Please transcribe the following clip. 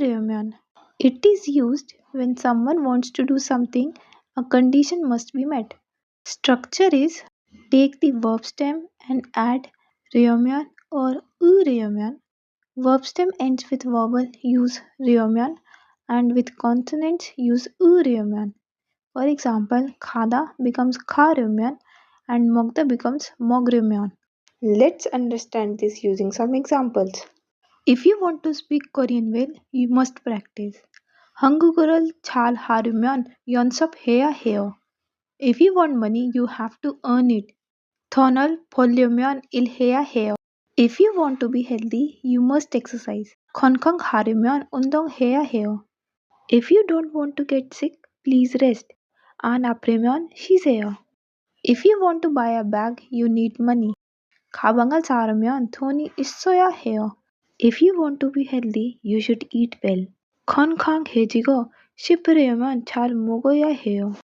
으려면. It is used when someone wants to do something, a condition must be met. Structure is take the verb stem and add ryomen or uryomen. Verb stem ends with vowel, use ryomen, and with consonants, use uryomen. For example, khada becomes kharyomen and mogda becomes mogryomen. Let's understand this using some examples. If you want to speak Korean well, you must practice. 한국어를 잘 하려면 연습해야 해요. If you want money, you have to earn it. 돈을 벌려면 일해야 해요. If you want to be healthy, you must exercise. 건강하려면 운동해야 해요. If you don't want to get sick, please rest. 안 아프면 쉬세요. If you want to buy a bag, you need money. 가방을 사려면 돈이 있어야 해요. If you want to be healthy, you should eat well. 건강해지고 싶으려면 잘 먹어야 해요.